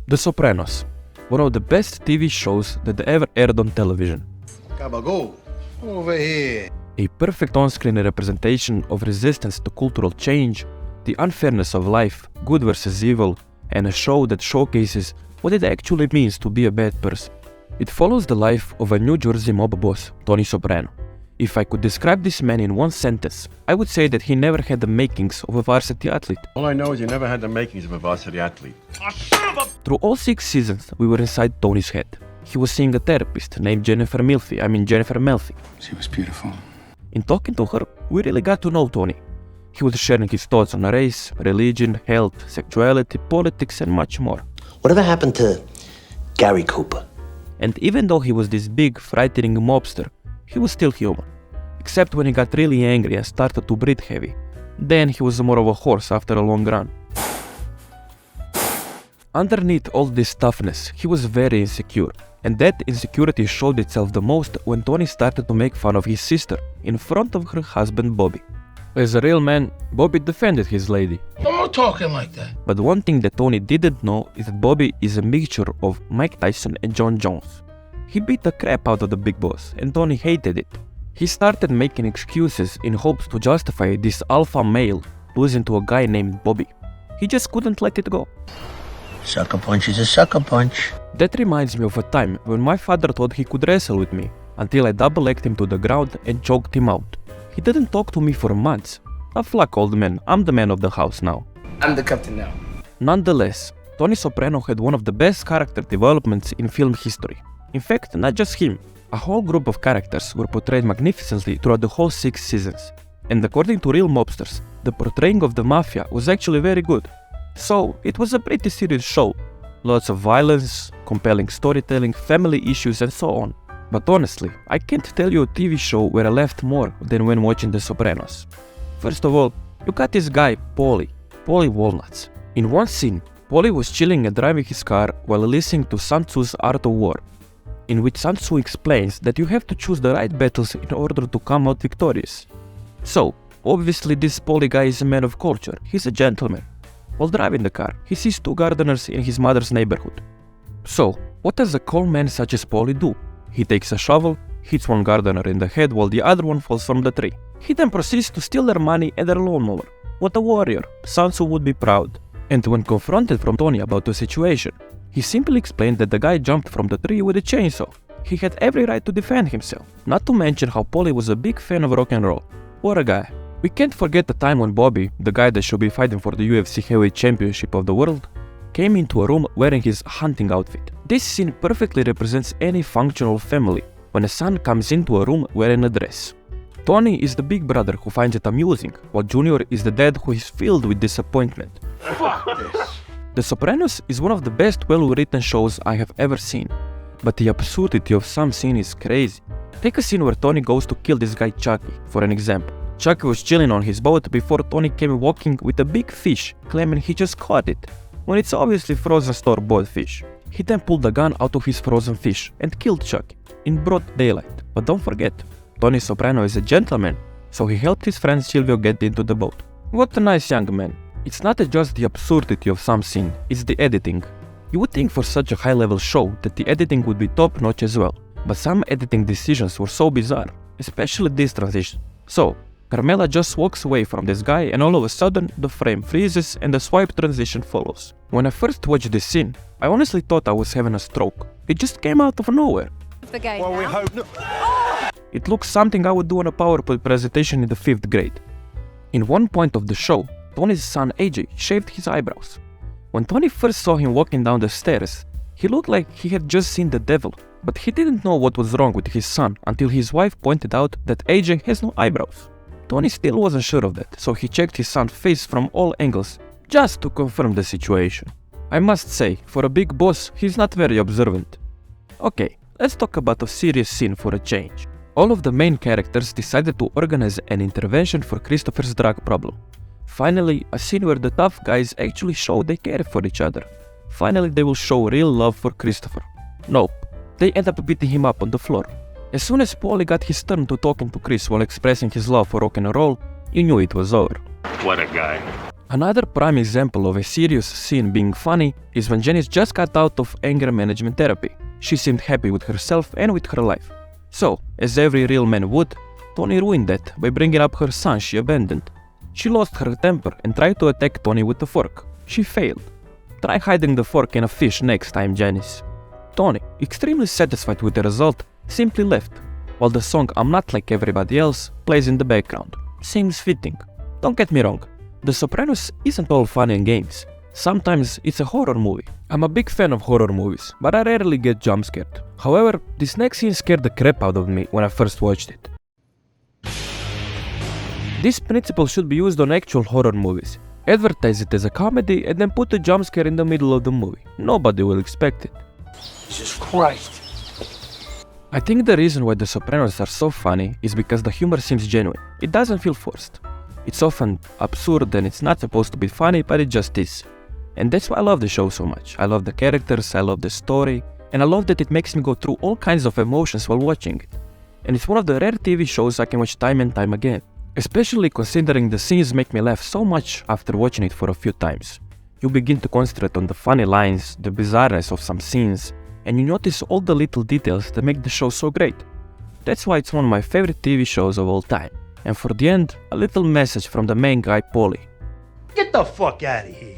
The Sopranos, one of the best TV shows that ever aired on television. Gabagool, over here. A perfect on-screen representation of resistance to cultural change, the unfairness of life, good versus evil, and a show that showcases what it actually means to be a bad person. It follows the life of a New Jersey mob boss, Tony Soprano. If I could describe this man in one sentence, I would say that he never had the makings of a varsity athlete. All I know is you never had the makings of a varsity athlete. Through all 6 seasons, we were inside Tony's head. He was seeing a therapist named Jennifer Melfi. She was beautiful. In talking to her, we really got to know Tony. He was sharing his thoughts on race, religion, health, sexuality, politics, and much more. Whatever happened to Gary Cooper? And even though he was this big, frightening mobster, he was still human. Except when he got really angry and started to breathe heavy. Then he was more of a horse after a long run. Underneath all this toughness, he was very insecure. And that insecurity showed itself the most when Tony started to make fun of his sister in front of her husband Bobby. As a real man, Bobby defended his lady. Don't talk him like that. But one thing that Tony didn't know is that Bobby is a mixture of Mike Tyson and John Jones. He beat the crap out of the big boss, and Tony hated it. He started making excuses in hopes to justify this alpha male losing to a guy named Bobby. He just couldn't let it go. Sucker punch is a sucker punch. That reminds me of a time when my father thought he could wrestle with me, until I double-legged him to the ground and choked him out. He didn't talk to me for months. Tough luck, old man, I'm the man of the house now. I'm the captain now. Nonetheless, Tony Soprano had one of the best character developments in film history. In fact, not just him. A whole group of characters were portrayed magnificently throughout the whole 6 seasons. And according to real mobsters, the portraying of the mafia was actually very good. So, it was a pretty serious show. Lots of violence, compelling storytelling, family issues and so on. But honestly, I can't tell you a TV show where I laughed more than when watching The Sopranos. First of all, you got this guy, Paulie Walnuts. In one scene, Paulie was chilling and driving his car while listening to Sun Tzu's Art of War, in which Sun Tzu explains that you have to choose the right battles in order to come out victorious. So, obviously this Paulie guy is a man of culture, he's a gentleman. While driving the car, he sees 2 gardeners in his mother's neighborhood. So, what does a cool man such as Paulie do? He takes a shovel, hits one gardener in the head while the other one falls from the tree. He then proceeds to steal their money and their lawnmower. What a warrior, Sun Tzu would be proud. And when confronted from Tony about the situation, he simply explained that the guy jumped from the tree with a chainsaw. He had every right to defend himself. Not to mention how Paulie was a big fan of rock and roll. What a guy. We can't forget the time when Bobby, the guy that should be fighting for the UFC Heavyweight Championship of the world, came into a room wearing his hunting outfit. This scene perfectly represents any functional family when a son comes into a room wearing a dress. Tony is the big brother who finds it amusing, while Junior is the dad who is filled with disappointment. Fuck this. The Sopranos is one of the best well-written shows I have ever seen, but the absurdity of some scene is crazy. Take a scene where Tony goes to kill this guy Chucky, for an example. Chucky was chilling on his boat before Tony came walking with a big fish, claiming he just caught it, when it's obviously frozen store-bought fish. He then pulled the gun out of his frozen fish and killed Chucky, in broad daylight. But don't forget, Tony Soprano is a gentleman, so he helped his friend Silvio get into the boat. What a nice young man. It's not just the absurdity of some scene, it's the editing. You would think for such a high-level show that the editing would be top-notch as well, but some editing decisions were so bizarre, especially this transition. So, Carmela just walks away from this guy and all of a sudden the frame freezes and the swipe transition follows. When I first watched this scene, I honestly thought I was having a stroke. It just came out of nowhere. The game Well, we now. hope not. It looks something I would do on a PowerPoint presentation in the 5th grade. In one point of the show, Tony's son AJ shaved his eyebrows. When Tony first saw him walking down the stairs, he looked like he had just seen the devil, but he didn't know what was wrong with his son until his wife pointed out that AJ has no eyebrows. Tony still wasn't sure of that, so he checked his son's face from all angles, just to confirm the situation. I must say, for a big boss, he's not very observant. Okay, let's talk about a serious scene for a change. All of the main characters decided to organize an intervention for Christopher's drug problem. Finally, a scene where the tough guys actually show they care for each other. Finally, they will show real love for Christopher. Nope, they end up beating him up on the floor. As soon as Paulie got his turn to talking to Chris while expressing his love for rock and roll, you knew it was over. What a guy. Another prime example of a serious scene being funny is when Janice just got out of anger management therapy. She seemed happy with herself and with her life. So, as every real man would, Tony ruined that by bringing up her son she abandoned. She lost her temper and tried to attack Tony with a fork. She failed. Try hiding the fork in a fish next time, Janice. Tony, extremely satisfied with the result, simply left, while the song I'm Not Like Everybody Else plays in the background. Seems fitting. Don't get me wrong, The Sopranos isn't all fun and games. Sometimes it's a horror movie. I'm a big fan of horror movies, but I rarely get jump scared. However, this next scene scared the crap out of me when I first watched it. This principle should be used on actual horror movies. Advertise it as a comedy and then put a jump scare in the middle of the movie. Nobody will expect it. Jesus Christ. I think the reason why The Sopranos are so funny is because the humor seems genuine. It doesn't feel forced. It's often absurd and it's not supposed to be funny, but it just is. And that's why I love the show so much. I love the characters, I love the story, and I love that it makes me go through all kinds of emotions while watching it. And it's one of the rare TV shows I can watch time and time again. Especially considering the scenes make me laugh so much after watching it for a few times. You begin to concentrate on the funny lines, the bizarreness of some scenes, and you notice all the little details that make the show so great. That's why it's one of my favorite TV shows of all time. And for the end, a little message from the main guy, Paulie. Get the fuck out of here.